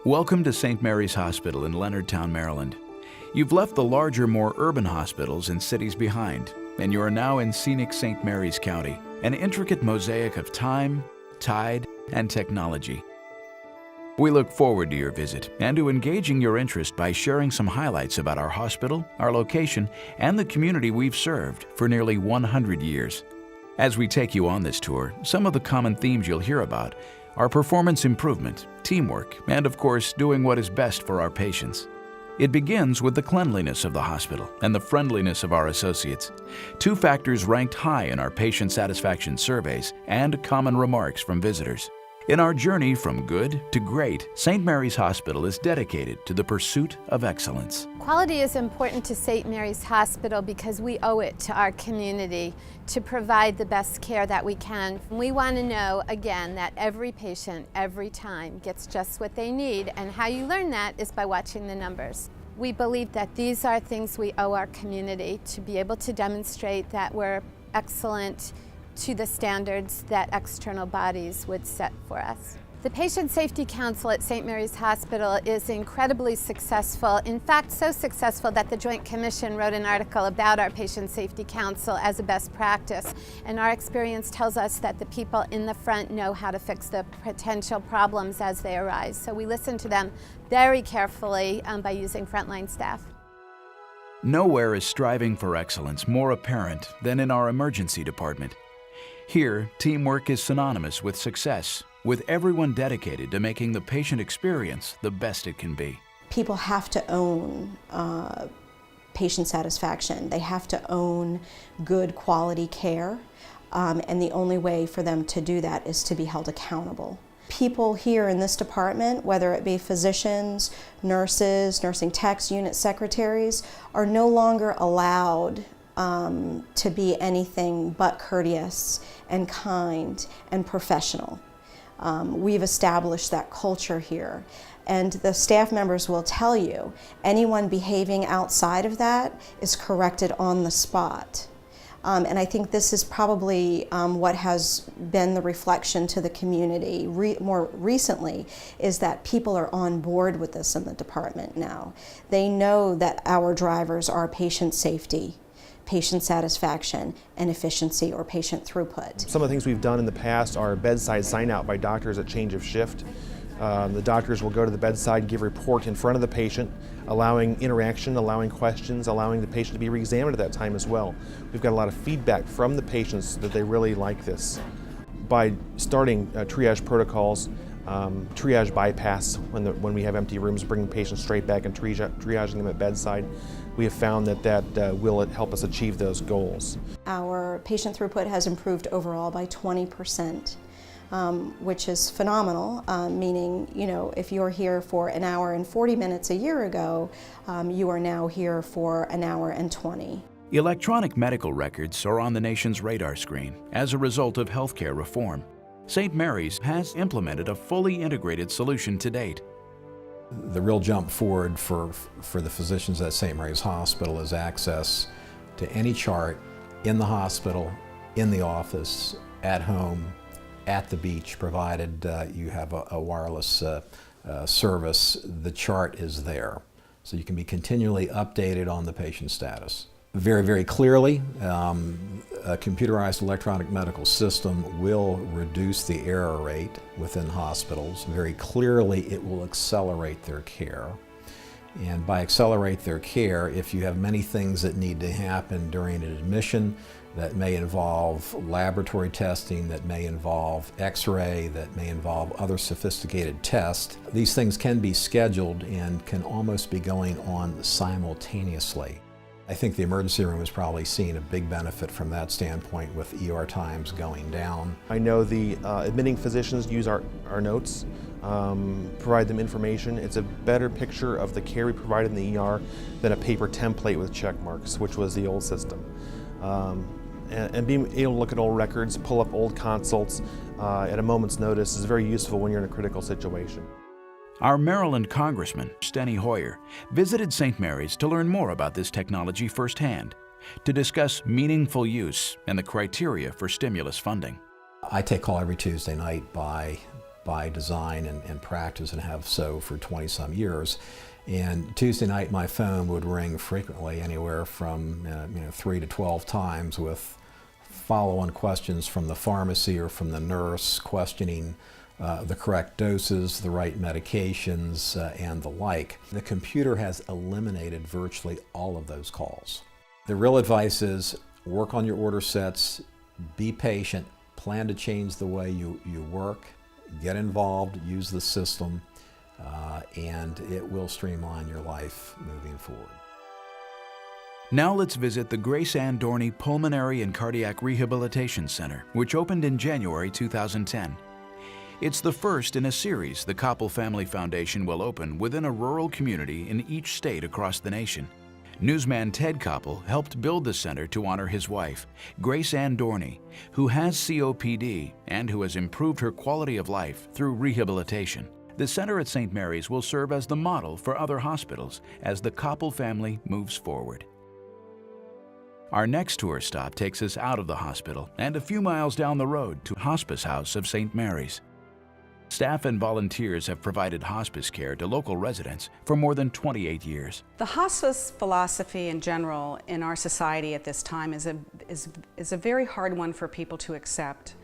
Welcome to St. Mary's Hospital in Leonardtown, Maryland. You've left the larger, more urban hospitals and cities behind, and you are now in scenic St. Mary's County, an intricate mosaic of time, tide, and technology. We look forward to your visit and to engaging your interest by sharing some highlights about our hospital, our location, and the community we've served for nearly 100 years. As we take you on this tour, some of the common themes you'll hear about are performance improvement, teamwork, and of course, doing what is best for our patients. It begins with the cleanliness of the hospital and the friendliness of our associates, two factors ranked high in our patient satisfaction surveys and common remarks from visitors. In our journey from good to great, St. Mary's Hospital is dedicated to the pursuit of excellence. Quality is important to St. Mary's Hospital because we owe it to our community to provide the best care that we can. We want to know, again, that every patient, every time, gets just what they need, and how you learn that is by watching the numbers. We believe that these are things we owe our community to be able to demonstrate that we're excellent to the standards that external bodies would set for us. The Patient Safety Council at St. Mary's Hospital is incredibly successful. In fact, so successful that the Joint Commission wrote an article about our Patient Safety Council as a best practice. And our experience tells us that the people in the front know how to fix the potential problems as they arise. So we listen to them very carefully by using frontline staff. Nowhere is striving for excellence more apparent than in our emergency department. Here, teamwork is synonymous with success, with everyone dedicated to making the patient experience the best it can be. People have to own patient satisfaction. They have to own good quality care, and the only way for them to do that is to be held accountable. People here in this department, whether it be physicians, nurses, nursing techs, unit secretaries, are no longer allowed to be anything but courteous and kind and professional. We've established that culture here, and the staff members will tell you anyone behaving outside of that is corrected on the spot. And I think this is probably what has been the reflection to the community more recently, is that people are on board with this in the department now. They know that our drivers are patient safety, patient satisfaction, and efficiency or patient throughput. Some of the things we've done in the past are bedside sign out by doctors at change of shift. The doctors will go to the bedside and give a report in front of the patient, allowing interaction, allowing questions, allowing the patient to be re-examined at that time as well. We've got a lot of feedback from the patients that they really like this. By starting triage protocols, triage bypass when we have empty rooms, bringing patients straight back and triaging them at bedside, we have found that will help us achieve those goals. Our patient throughput has improved overall by 20%, which is phenomenal, meaning, if you're here for an hour and 40 minutes a year ago, you are now here for an hour and 20. Electronic medical records are on the nation's radar screen as a result of healthcare reform. St. Mary's has implemented a fully integrated solution to date. The real jump forward for the physicians at St. Mary's Hospital is access to any chart in the hospital, in the office, at home, at the beach, provided you have a wireless service. The chart is there, so you can be continually updated on the patient status. Very, very clearly, a computerized electronic medical system will reduce the error rate within hospitals. Very clearly, it will accelerate their care. And by accelerate their care, if you have many things that need to happen during an admission, that may involve laboratory testing, that may involve x-ray, that may involve other sophisticated tests, these things can be scheduled and can almost be going on simultaneously. I think the emergency room has probably seen a big benefit from that standpoint, with ER times going down. I know the admitting physicians use our notes, provide them information. It's a better picture of the care we provide in the ER than a paper template with check marks, which was the old system. And being able to look at old records, pull up old consults at a moment's notice is very useful when you're in a critical situation. Our Maryland Congressman, Steny Hoyer, visited St. Mary's to learn more about this technology firsthand, to discuss meaningful use and the criteria for stimulus funding. I take call every Tuesday night by design and practice, and have so for 20-some years. And Tuesday night my phone would ring frequently, anywhere from 3 to 12 times, with follow-on questions from the pharmacy or from the nurse questioning the correct doses, the right medications, and the like. The computer has eliminated virtually all of those calls. The real advice is work on your order sets, be patient, plan to change the way you work, get involved, use the system, and it will streamline your life moving forward. Now let's visit the Grace Ann Dorney Pulmonary and Cardiac Rehabilitation Center, which opened in January 2010. It's the first in a series the Koppel Family Foundation will open within a rural community in each state across the nation. Newsman Ted Koppel helped build the center to honor his wife, Grace Ann Dorney, who has COPD and who has improved her quality of life through rehabilitation. The center at St. Mary's will serve as the model for other hospitals as the Koppel family moves forward. Our next tour stop takes us out of the hospital and a few miles down the road to Hospice House of St. Mary's. Staff and volunteers have provided hospice care to local residents for more than 28 years. The hospice philosophy in general in our society at this time is a very hard one for people to accept.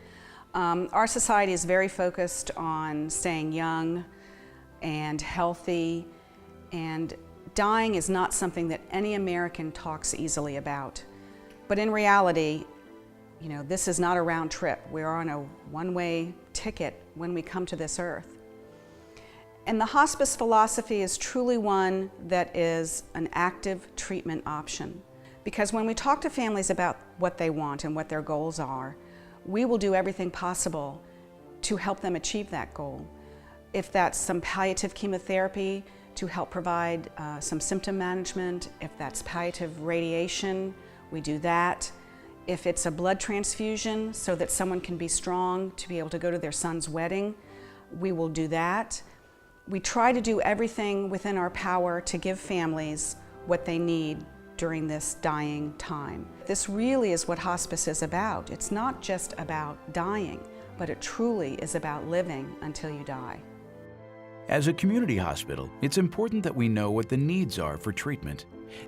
Our society is very focused on staying young and healthy, and dying is not something that any American talks easily about. But in reality, this is not a round trip. We're on a one-way ticket when we come to this earth. And the hospice philosophy is truly one that is an active treatment option. Because when we talk to families about what they want and what their goals are, we will do everything possible to help them achieve that goal. If that's some palliative chemotherapy to help provide some symptom management, if that's palliative radiation, we do that. If it's a blood transfusion so that someone can be strong to be able to go to their son's wedding, we will do that. We try to do everything within our power to give families what they need during this dying time. This really is what hospice is about. It's not just about dying, but it truly is about living until you die. As a community hospital, it's important that we know what the needs are for treatment,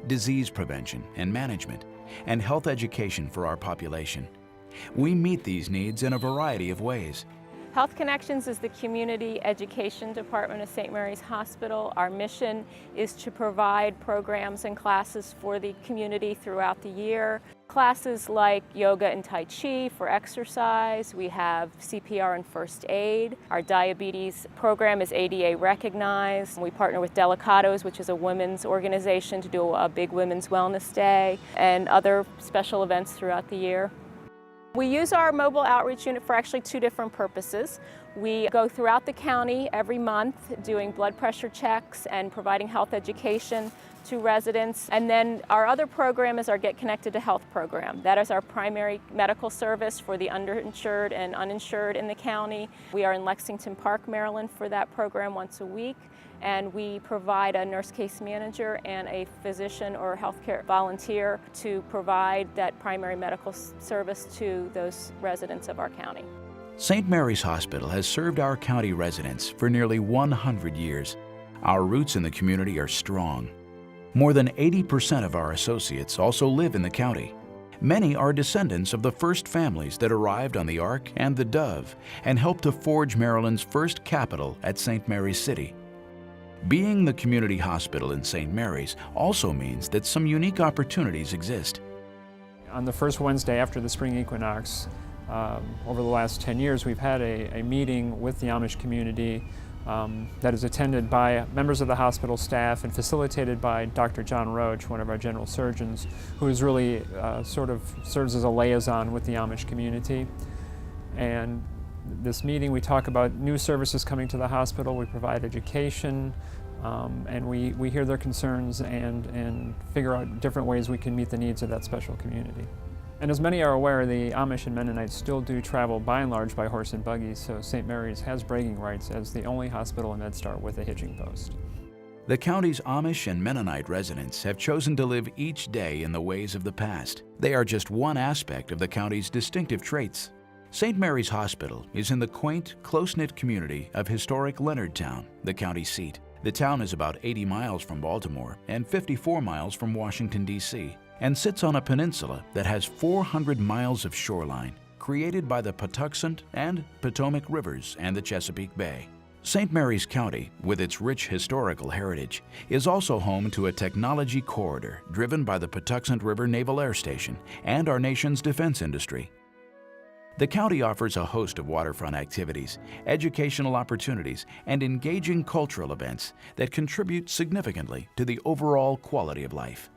disease prevention and management, and health education for our population. We meet these needs in a variety of ways. Health Connections is the community education department of St. Mary's Hospital. Our mission is to provide programs and classes for the community throughout the year. Classes like yoga and Tai Chi for exercise. We have CPR and first aid. Our diabetes program is ADA recognized. We partner with Delicados, which is a women's organization, to do a big Women's Wellness Day and other special events throughout the year. We use our mobile outreach unit for actually two different purposes. We go throughout the county every month doing blood pressure checks and providing health education to residents. And then our other program is our Get Connected to Health program. That is our primary medical service for the underinsured and uninsured in the county. We are in Lexington Park, Maryland for that program once a week. And we provide a nurse case manager and a physician or healthcare volunteer to provide that primary medical service to those residents of our county. St. Mary's Hospital has served our county residents for nearly 100 years. Our roots in the community are strong. More than 80% of our associates also live in the county. Many are descendants of the first families that arrived on the Ark and the Dove and helped to forge Maryland's first capital at St. Mary's City. Being the community hospital in St. Mary's also means that some unique opportunities exist. On the first Wednesday after the spring equinox, over the last 10 years, we've had a meeting with the Amish community that is attended by members of the hospital staff and facilitated by Dr. John Roach, one of our general surgeons, who is really sort of serves as a liaison with the Amish community. And this meeting, we talk about new services coming to the hospital, we provide education, and we hear their concerns and figure out different ways we can meet the needs of that special community. And as many are aware, the Amish and Mennonites still do travel by and large by horse and buggy, so St. Mary's has bragging rights as the only hospital in MedStar with a hitching post. The county's Amish and Mennonite residents have chosen to live each day in the ways of the past. They are just one aspect of the county's distinctive traits. St. Mary's Hospital is in the quaint, close-knit community of historic Leonardtown, the county seat. The town is about 80 miles from Baltimore and 54 miles from Washington, D.C., and sits on a peninsula that has 400 miles of shoreline, created by the Patuxent and Potomac rivers and the Chesapeake Bay. St. Mary's County, with its rich historical heritage, is also home to a technology corridor driven by the Patuxent River Naval Air Station and our nation's defense industry. The county offers a host of waterfront activities, educational opportunities, and engaging cultural events that contribute significantly to the overall quality of life.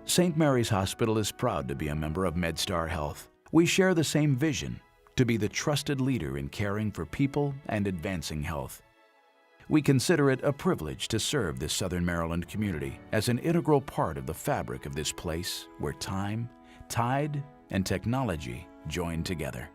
St. Mary's Hospital is proud to be a member of MedStar Health. We share the same vision, to be the trusted leader in caring for people and advancing health. We consider it a privilege to serve this Southern Maryland community as an integral part of the fabric of this place where time, tide, and technology join together.